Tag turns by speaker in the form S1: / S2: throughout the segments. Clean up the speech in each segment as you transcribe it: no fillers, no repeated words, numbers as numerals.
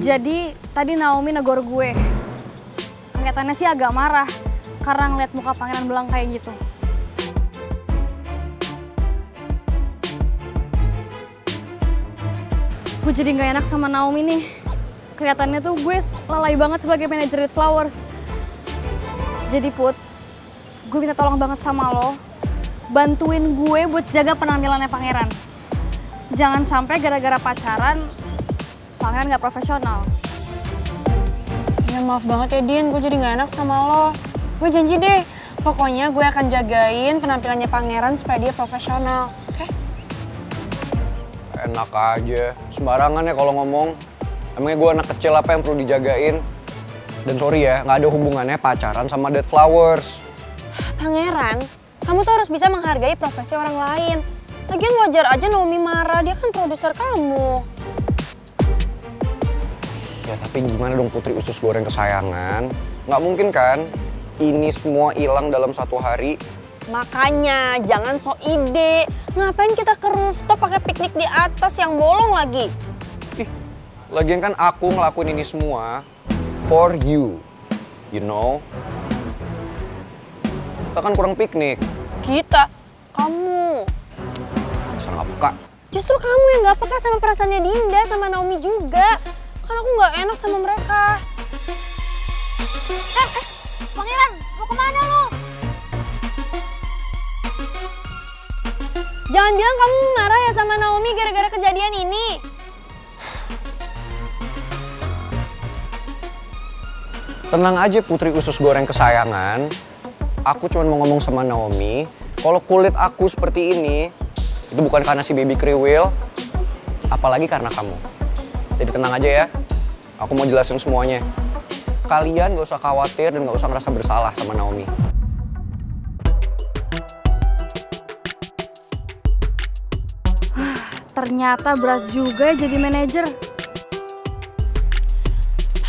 S1: Jadi tadi Naomi negor gue. Kelihatannya sih agak marah karena ngeliat muka pangeran belang kayak gitu. Gue jadi gak enak sama Naomi nih. Kelihatannya tuh gue lalai banget sebagai manajer Dead Flowers. Jadi Put, gue minta tolong banget sama lo, bantuin gue buat jaga penampilannya pangeran. Jangan sampai gara-gara pacaran, pangeran gak profesional.
S2: Ya maaf banget ya Din, gue jadi gak enak sama lo. Gue janji deh, pokoknya gue akan jagain penampilannya pangeran supaya dia profesional, oke?
S3: Enak aja, sembarangan ya kalau ngomong. Emangnya gue anak kecil apa yang perlu dijagain? Dan sorry ya, gak ada hubungannya pacaran sama Dead Flowers.
S2: Pangeran, kamu tuh harus bisa menghargai profesi orang lain. Lagian wajar aja Naomi marah, dia kan produser kamu.
S3: Ya tapi gimana dong putri usus goreng kesayangan? Nggak mungkin kan ini semua hilang dalam satu hari?
S2: Makanya jangan sok ide. Ngapain kita ke rooftop pakai piknik di atas yang bolong lagi?
S3: Ih, lagian kan aku ngelakuin ini semua for you, you know? Kita kan kurang piknik.
S2: Kita? Kamu?
S3: Masa nggak peka?
S2: Justru kamu yang nggak peka sama perasaannya Dinda sama Naomi juga. Karena aku nggak enak sama mereka.
S1: Pangeran, mau kemana lu?
S2: Jangan bilang kamu marah ya sama Naomi gara-gara kejadian ini.
S3: Tenang aja putri usus goreng kesayangan. Aku cuma mau ngomong sama Naomi, kalau kulit aku seperti ini, itu bukan karena si baby kriwil, apalagi karena kamu. Jadi tenang aja ya, aku mau jelasin semuanya. Kalian gak usah khawatir dan gak usah ngerasa bersalah sama Naomi.
S1: Ternyata berat juga jadi manajer.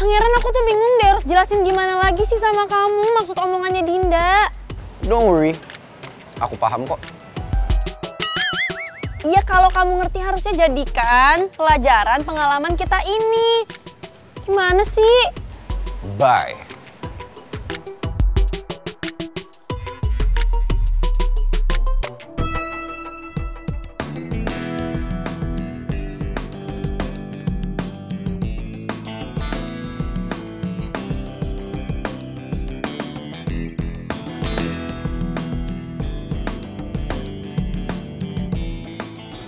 S2: Pangeran, aku tuh bingung deh harus jelasin gimana lagi sih sama kamu maksud omongannya Dinda.
S3: Don't worry, aku paham kok.
S2: Iya, kalau kamu ngerti harusnya jadikan pelajaran pengalaman kita ini. Gimana sih?
S3: Bye.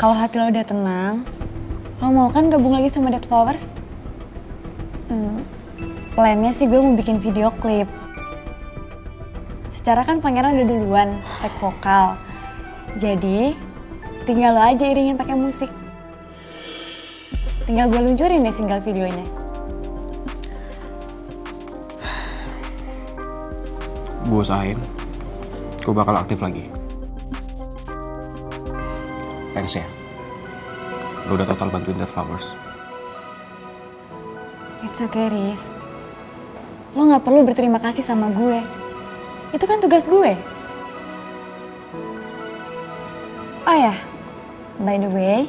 S4: Kalau hati lo udah tenang, lo mau kan gabung lagi sama Dead Flowers? Plannya sih gue mau bikin video klip. Secara kan pangeran udah duluan tag vokal. Jadi tinggal lo aja iringin pakai musik. Tinggal gue luncurin deh single videonya.
S5: Gue usahain, gue bakal aktif lagi. Thanks ya, lo udah total bantuin Dead Flowers.
S4: It's okay, Riz. Lo gak perlu berterima kasih sama gue. Itu kan tugas gue. Oh ya, by the way,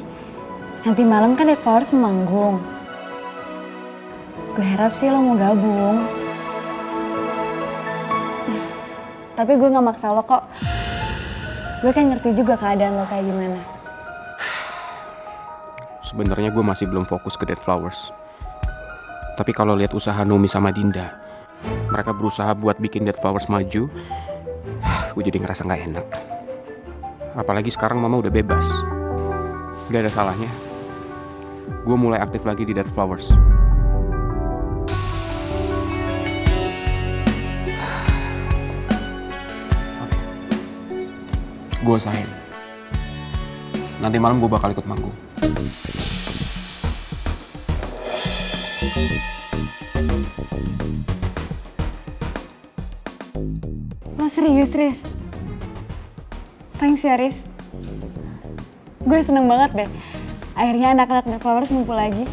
S4: nanti malam kan Dead Flowers mau manggung. Gue harap sih lo mau gabung. Tapi gue gak maksa lo kok. Gue kan ngerti juga keadaan lo kayak gimana.
S5: Sebenarnya gue masih belum fokus ke Dead Flowers. Tapi kalau lihat usaha Naomi sama Dinda, mereka berusaha buat bikin Dead Flowers maju, gue jadi ngerasa nggak enak. Apalagi sekarang mama udah bebas. Gak ada salahnya gue mulai aktif lagi di Dead Flowers. Gue usahain. Nanti malam gue bakal ikut manggung.
S4: Lo serius, Riz? Thanks ya, Riz. Gue seneng banget deh. Akhirnya anak-anak Dead Flowers ngumpul lagi.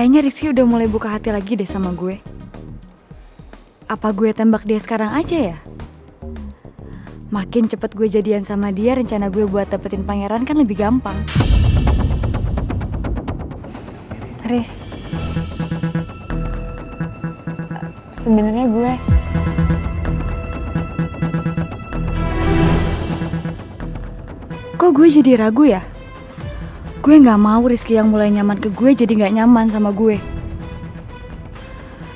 S4: Kayaknya Rizky udah mulai buka hati lagi deh sama gue. Apa gue tembak dia sekarang aja ya? Makin cepet gue jadian sama dia, rencana gue buat dapetin pangeran kan lebih gampang.
S2: Riz, sebenarnya gue
S4: kok gue jadi ragu ya? Gue gak mau Rizky yang mulai nyaman ke gue jadi gak nyaman sama gue.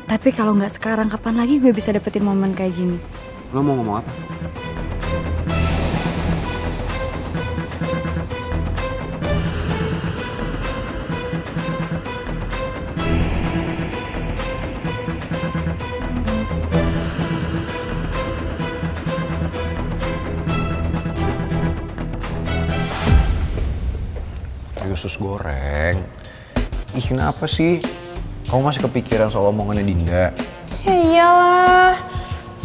S4: Tapi kalau gak sekarang, kapan lagi gue bisa dapetin momen kayak gini?
S5: Lo mau ngomong apa?
S3: Usus goreng. Ih, kenapa sih? Kamu masih kepikiran soal omongannya Dinda?
S2: Ya iyalah.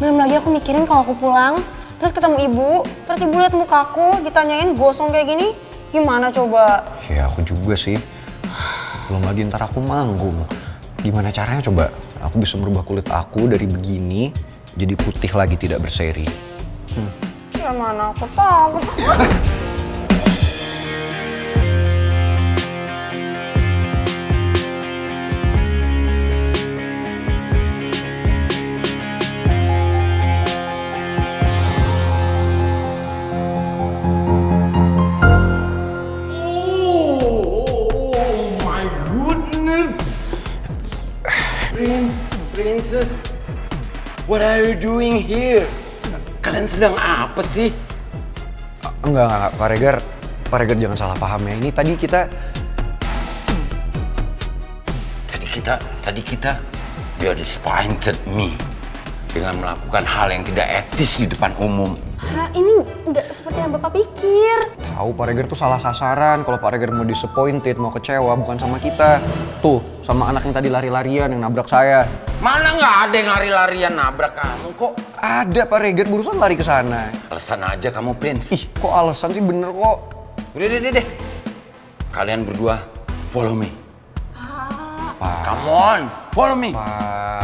S2: Belum lagi aku mikirin kalau aku pulang, terus ketemu ibu, terus ibu liat muka aku, ditanyain gosong kayak gini, gimana coba?
S3: Ya aku juga sih. Belum lagi ntar aku manggung. Gimana caranya coba aku bisa merubah kulit aku dari begini jadi putih lagi tidak berseri?
S2: Ya mana aku tahu.
S6: Princess, what are you doing here? Kalian sedang apa sih?
S3: Enggak, Pak Regar. Pak Regar jangan salah paham ya. Ini tadi kita,
S6: you disappointed me dengan melakukan hal yang tidak etis di depan umum.
S2: Hah, ini nggak seperti yang Bapak pikir.
S3: tahu Pak Regar tuh salah sasaran. Kalau Pak Regar mau disappointed, mau kecewa, bukan sama kita. Tuh, sama anak yang tadi lari-larian yang nabrak saya.
S6: Mana nggak ada yang lari-larian nabrak kamu kok?
S3: Ada Pak Regar, barusan lari ke sana.
S6: Alasan aja kamu, Prince.
S3: Ih, kok alasan sih, bener kok.
S6: Udah deh. Kalian berdua, follow me.
S3: Pak.
S6: Come on, follow me.
S3: Pak.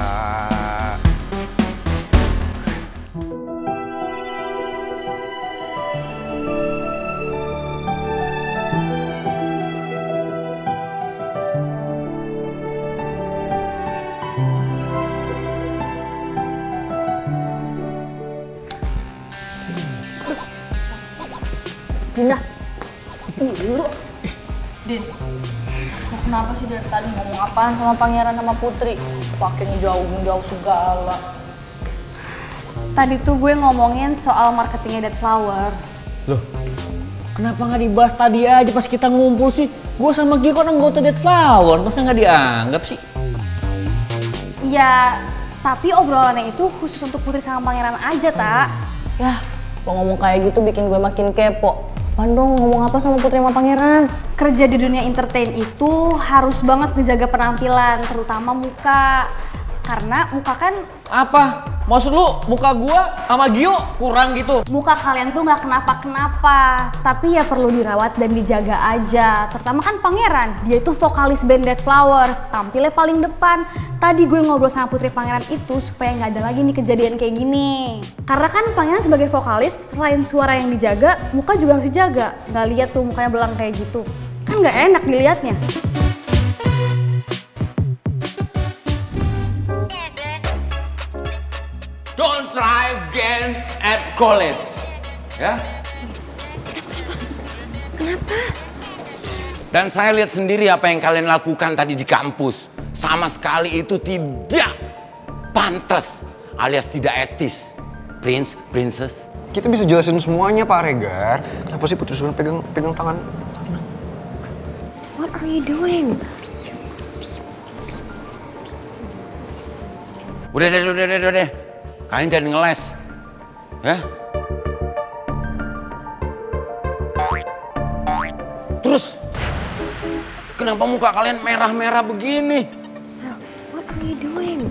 S1: Dinda, dulu. Din, kenapa sih dari tadi ngomong apaan sama pangeran sama putri? Pakai ngejauh segala. Tadi tuh gue ngomongin soal marketingnya Dead Flowers.
S7: Loh, kenapa nggak dibahas tadi aja pas kita ngumpul sih? Gue sama Gio kan anggota Dead Flowers, masa nggak dianggap sih?
S1: Iya, tapi obrolannya itu khusus untuk putri sama pangeran aja, tak?
S8: Yah, lo ngomong kayak gitu bikin gue makin kepo. Pandong ngomong apa sama putri sama pangeran?
S1: Kerja di dunia entertain itu harus banget ngejaga penampilan, terutama muka. Karena muka kan...
S7: Apa? Maksud lu muka gua sama Gio kurang gitu?
S1: Muka kalian tuh nggak kenapa-kenapa, tapi ya perlu dirawat dan dijaga aja. Terutama kan pangeran, dia itu vokalis band Dead Flowers, tampilnya paling depan. Tadi gue ngobrol sama putri pangeran itu supaya nggak ada lagi nih kejadian kayak gini. Karena kan pangeran sebagai vokalis, selain suara yang dijaga, muka juga harus dijaga. Nggak lihat tuh mukanya belang kayak gitu, kan nggak enak dilihatnya.
S6: Don't try again at college. Ya? Kenapa? Dan saya lihat sendiri apa yang kalian lakukan tadi di kampus. Sama sekali itu tidak pantas alias tidak etis. Prince, Princess.
S3: Kita bisa jelasin semuanya Pak Regar. Kenapa sih Putri Sultan pegang tangan?
S8: What are you doing?
S6: Udah deh. Kalian jangan ngeles. Ya? Terus, kenapa muka kalian merah-merah begini?
S8: What are you doing?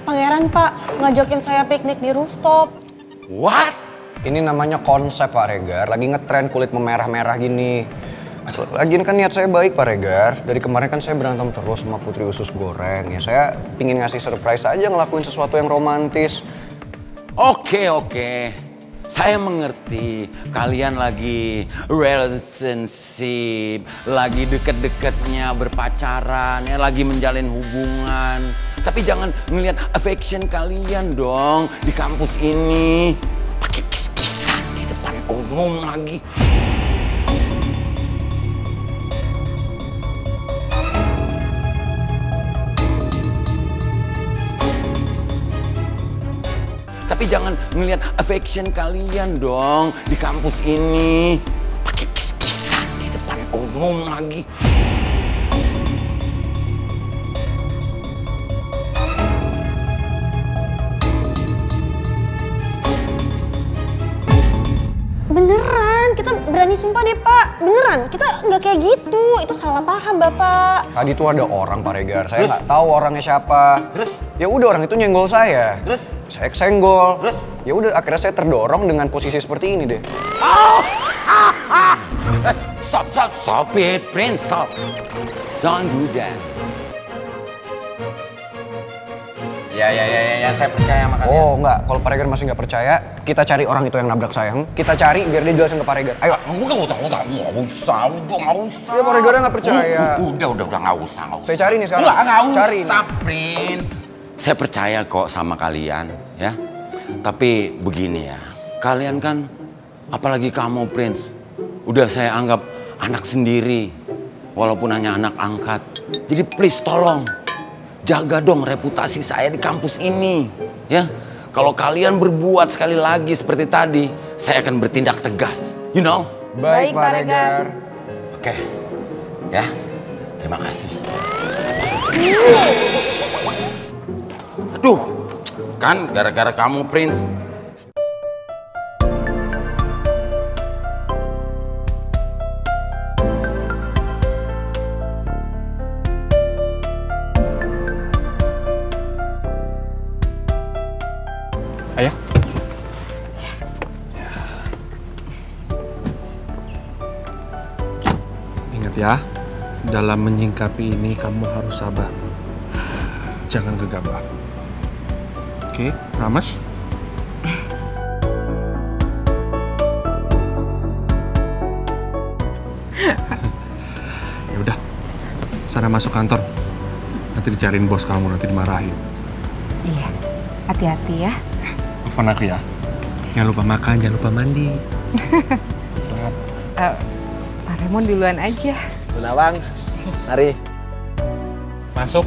S2: Pangeran, Pak, ngajakin saya piknik di rooftop.
S6: What?
S3: Ini namanya konsep Pak Regar. Lagi ngetren kulit memerah-merah gini. Lagian kan niat saya baik Pak Regar. Dari kemarin kan saya berantem terus sama Putri Usus Goreng. Ya saya pingin ngasih surprise aja ngelakuin sesuatu yang romantis.
S6: Oke. Saya mengerti kalian lagi relationship, lagi deket-deketnya berpacaran, ya lagi menjalin hubungan. Tapi jangan ngelihat affection kalian dong di kampus ini. Pakai kis-kisan di depan umum lagi. Tapi jangan ngelihat affection kalian dong di kampus ini. Pakai kis-kisan di depan umum lagi.
S2: Beneran, kita berani sumpah deh Pak. Beneran, kita nggak kayak gitu. Itu salah paham Bapak.
S3: Tadi tuh ada orang Pak Regar, saya nggak tahu orangnya siapa.
S6: Terus?
S3: Ya udah orang itu nyenggol saya.
S6: Terus?
S3: Saya kesenggol.
S6: Terus?
S3: Ya udah akhirnya saya terdorong dengan posisi seperti ini deh.
S6: Stop it, Prince, stop. Don't do that. Ya, saya percaya sama kalian.
S3: Oh enggak, kalau Pak Regar masih nggak percaya, kita cari orang itu yang nabrak saya. Kita cari biar dia jelasin ke Pak Regar. Ayo.
S6: Enggak usah.
S3: Ya Pak Regar nggak percaya.
S6: Udah, nggak usah.
S3: Saya cari nih sekarang.
S6: Nggak
S3: Cari
S6: usah, Prince. Saya percaya kok sama kalian, ya. Tapi begini ya, kalian kan, apalagi kamu, Prince, udah saya anggap anak sendiri, walaupun hanya anak angkat. Jadi please tolong, jaga dong reputasi saya di kampus ini, ya. Kalau kalian berbuat sekali lagi seperti tadi, saya akan bertindak tegas, you know?
S3: Baik Pak Regar.
S6: Oke, ya. Terima kasih. Aduh, kan gara-gara kamu, Prince.
S5: Ayah.
S9: Ingat ya, dalam menyingkapi ini kamu harus sabar. Jangan gegabah. Oke, promise? Ya udah, sana masuk kantor. Nanti dicariin bos kamu, nanti dimarahin.
S4: Iya, hati-hati ya.
S9: Telepon aku ya. Jangan lupa makan, jangan lupa mandi. Selamat.
S4: Pak Raymond duluan aja.
S7: Bu Nawang, mari.
S9: Masuk.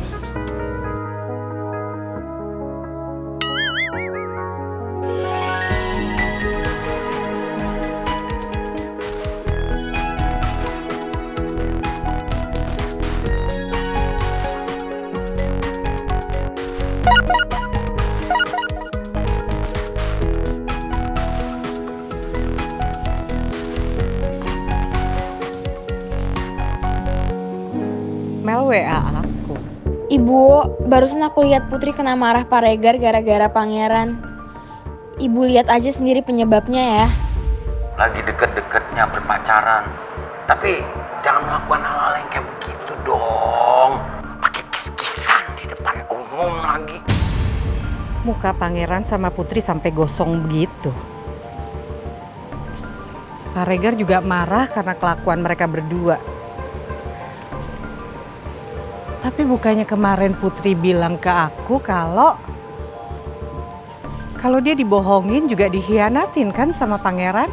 S4: Mel WA aku.
S1: Ibu, barusan aku lihat Putri kena marah Pak Regar gara-gara pangeran. Ibu lihat aja sendiri penyebabnya ya.
S6: Lagi deket-deketnya berpacaran. Tapi jangan melakukan hal-hal yang kayak begitu dong. Pakai kis-kisan di depan umum lagi.
S4: Muka pangeran sama Putri sampai gosong begitu. Pak Regar juga marah karena kelakuan mereka berdua. Tapi bukannya kemarin Putri bilang ke aku kalau dia dibohongin juga dikhianatin kan sama pangeran?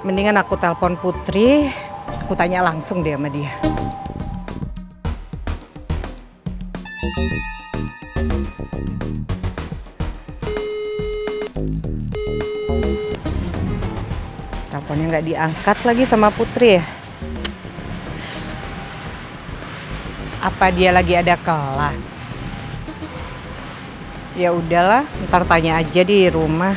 S4: Mendingan aku telepon Putri, aku tanya langsung deh sama dia. Teleponnya nggak diangkat lagi sama Putri ya? Apa dia lagi ada kelas? Ya udahlah, ntar tanya aja di rumah.